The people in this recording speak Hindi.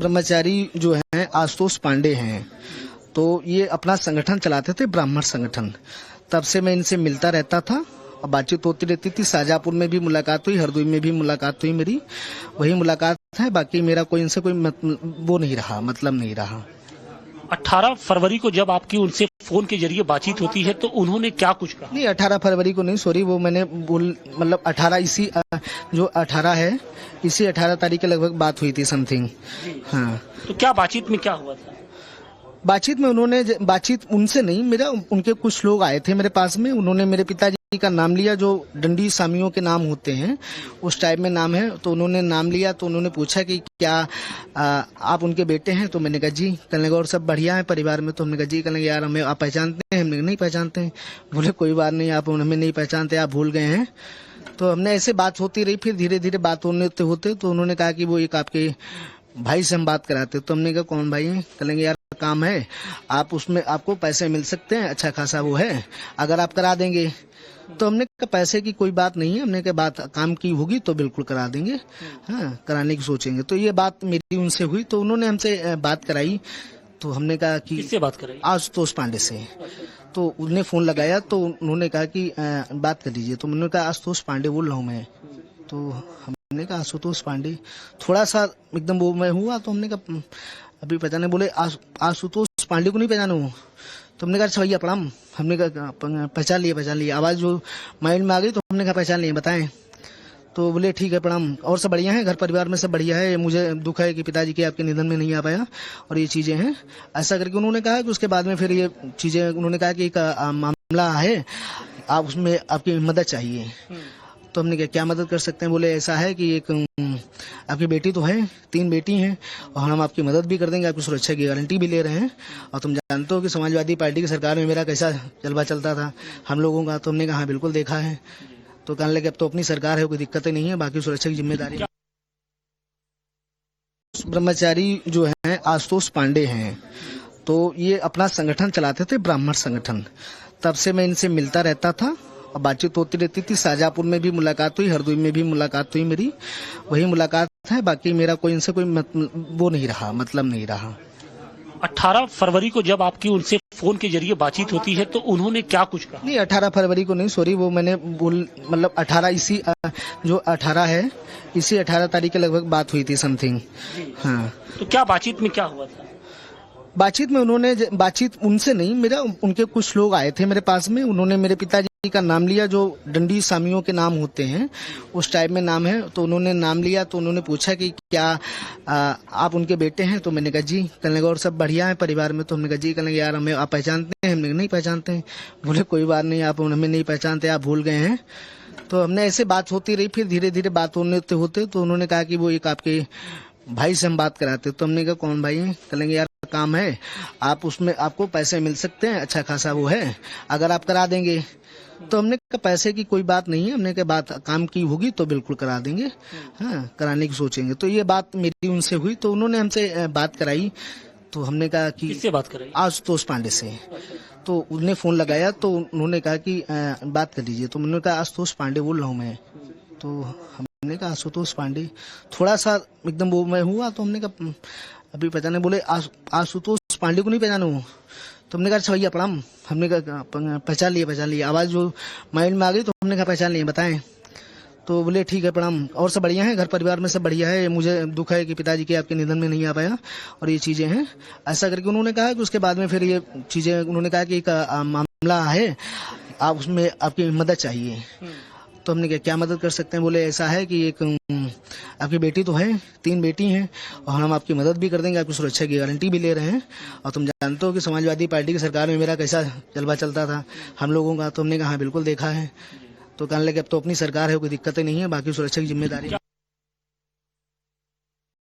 ब्रह्मचारी जो हैं आशुतोष पांडे हैं, तो ये अपना संगठन चलाते थे, ब्राह्मण संगठन। तब से मैं इनसे मिलता रहता था और बातचीत होती रहती थी। शाजापुर में भी मुलाकात हुई, हरदोई में भी मुलाकात हुई मेरी, वही मुलाकात है। बाकी मेरा कोई इनसे कोई वो नहीं रहा, मतलब नहीं रहा। 18 फरवरी को जब आपकी उनसे फोन के जरिए बातचीत होती है तो उन्होंने क्या कुछ कहा? नहीं, 18 फरवरी को नहीं, सॉरी, वो मैंने मतलब 18 इसी जो 18 है, इसी 18 तारीख के लगभग बात हुई थी समथिंग। हाँ, तो क्या बातचीत में क्या हुआ था? बातचीत में उन्होंने, बातचीत उनसे नहीं, मेरा उनके कुछ लोग आए थे मेरे पास में। उन्होंने मेरे पिताजी का नाम लिया, जो डंडी सामियों के नाम होते हैं उस टाइप में नाम है, तो उन्होंने नाम लिया। तो उन्होंने पूछा कि क्या आप उनके बेटे हैं? तो मैंने कहा जी। कहने लगा और सब बढ़िया है परिवार में? तो हमने कहा जी। कहने लगा यार हमें आप पहचानते हैं? हमने कहा नहीं पहचानते हैं। बोले कोई बात नहीं, आप हमें नहीं पहचानते, आप भूल गए हैं। तो हमने ऐसे बात होती रही, फिर धीरे धीरे बात होते तो उन्होंने कहा कि वो एक आपके भाई से हम बात कराते। तो हमने कहा कौन भाई है? कहेंगे यार काम है, आप उसमें आपको पैसे मिल सकते हैं, अच्छा खासा वो है, अगर आप करा देंगे। तो हमने कहा पैसे की कोई बात नहीं है, हमने कहा बात काम की होगी तो बिल्कुल करा देंगे, हाँ कराने की सोचेंगे। तो ये बात मेरी उनसे हुई, तो उन्होंने हमसे बात कराई। तो हमने कहा कि किससे बात कराई? आशुतोष पांडे से। तो उन्हें फोन लगाया तो उन्होंने कहा कि बात कर लीजिए। तो मैंने कहा आशुतोष पांडे बोल रहा हूँ मैं। तो हमने कहा आशुतोष पांडे, थोड़ा सा एकदम वो मैं हुआ। तो हमने कहा अभी पहचाने? बोले आशुतोष पांडे को नहीं पहचानू? तो हमने कहा अच्छा भैया प्रणाम। हमने कहा पहचान लिए, आवाज जो माइंड में आ गई। तो हमने कहा पहचान लिए, बताएं। तो बोले ठीक है प्रणाम, और सब बढ़िया है, घर परिवार में सब बढ़िया है। मुझे दुख है कि पिताजी के आपके निधन में नहीं आ पाया और ये चीजें हैं, ऐसा करके उन्होंने कहा कि उसके बाद में फिर ये चीजें उन्होंने कहा कि एक मामला है, आप उसमें आपकी मदद चाहिए। तो हमने कहा क्या मदद कर सकते हैं? बोले ऐसा है कि एक आपकी बेटी तो है, 3 बेटी हैं, और हम आपकी मदद भी कर देंगे, आपकी सुरक्षा की गारंटी भी ले रहे हैं। और तुम जानते हो कि समाजवादी पार्टी की सरकार में मेरा कैसा जलवा चलता था हम लोगों का। तो हमने कहा हाँ बिल्कुल देखा है। तो कहने लगे अब तो अपनी सरकार है, कोई दिक्कत नहीं है, बाकी सुरक्षा की जिम्मेदारी। ब्रह्मचारी जो हैं आशुतोष पांडे हैं, तो ये अपना संगठन चलाते थे, ब्राह्मण संगठन। तब से मैं इनसे मिलता रहता था और बातचीत होती रहती थी। शाजापुर में भी मुलाकात हुई, हरदोई में भी मुलाकात हुई मेरी, वही मुलाकात है। बाकी मेरा कोई इनसे कोई वो नहीं रहा, मतलब नहीं रहा। 18 फरवरी को जब आपकी उनसे फोन के जरिए बातचीत होती है तो उन्होंने क्या कुछ कहा? नहीं, 18 फरवरी को नहीं, सॉरी, वो मैंने मतलब 18 इसी जो 18 है, इसी 18 तारीख के लगभग बात हुई थी समथिंग। हाँ, तो क्या बातचीत में क्या हुआ था? बातचीत में उन्होंने, बातचीत उनसे नहीं, मेरा उनके कुछ लोग आए थे मेरे पास में। उन्होंने मेरे पिताजी का नाम लिया, जो डंडी सामियों के नाम होते हैं उस टाइप में नाम है, तो उन्होंने नाम लिया। तो उन्होंने पूछा कि क्या आप उनके बेटे हैं? तो मैंने कहा जी। कहने लगा और सब बढ़िया है परिवार में? तो हमने कहा जी। कहने लगा यार हमें आप पहचानते हैं? हमने कहा नहीं पहचानते हैं। बोले कोई बात नहीं, आप हमें नहीं पहचानते, आप भूल गए हैं। तो हमने ऐसे बात होती रही, फिर धीरे धीरे बात होते तो उन्होंने कहा कि वो एक आपके भाई से हम बात कराते। तो हमने कहा कौन भाई है? कहेंगे यार काम है, आप उसमें आपको पैसे मिल सकते हैं, अच्छा खासा वो है, अगर आप करा देंगे। तो हमने कहा पैसे की कोई बात नहीं है, हमने कहा बात काम की होगी तो बिल्कुल करा देंगे, हाँ कराने की सोचेंगे। तो ये बात मेरी उनसे हुई, तो उन्होंने हमसे बात कराई। तो हमने कहा कि किससे बात कराई? आशुतोष पांडे से। तो उन्हें फोन लगाया तो उन्होंने कहा कि बात कर लीजिए। तो मैंने कहा आशुतोष पांडे बोल रहा हूँ मैं। तो हमने कहा आशुतोष पांडे, थोड़ा सा एकदम वो मैं हुआ। तो हमने कहा अभी पहचाने? बोले आशुतोष पांडे को नहीं पहचानू? तो हमने कहा अच्छा भैया प्रणाम। हमने कहा पहचान लिए, आवाज जो माइंड में आ गई। तो हमने कहा पहचान लिए, बताएं। तो बोले ठीक है प्रणाम, और सब बढ़िया है, घर परिवार में सब बढ़िया है। मुझे दुख है कि पिताजी के आपके निधन में नहीं आ पाया और ये चीजें हैं, ऐसा करके उन्होंने कहा कि उसके बाद में फिर ये चीजें उन्होंने कहा कि एक मामला है, आप उसमें आपकी मदद चाहिए। तो हमने कहा क्या मदद कर सकते हैं? बोले ऐसा है कि एक आपकी बेटी तो है, 3 बेटी हैं, और हम आपकी मदद भी कर देंगे, आपकी सुरक्षा की गारंटी भी ले रहे हैं। और तुम जानते हो कि समाजवादी पार्टी की सरकार में मेरा कैसा जलवा चलता था हम लोगों का। तो हमने कहा हाँ बिल्कुल देखा है। तो कहने लगे अब तो अपनी सरकार है, कोई दिक्कत नहीं है, बाकी सुरक्षा की जिम्मेदारी।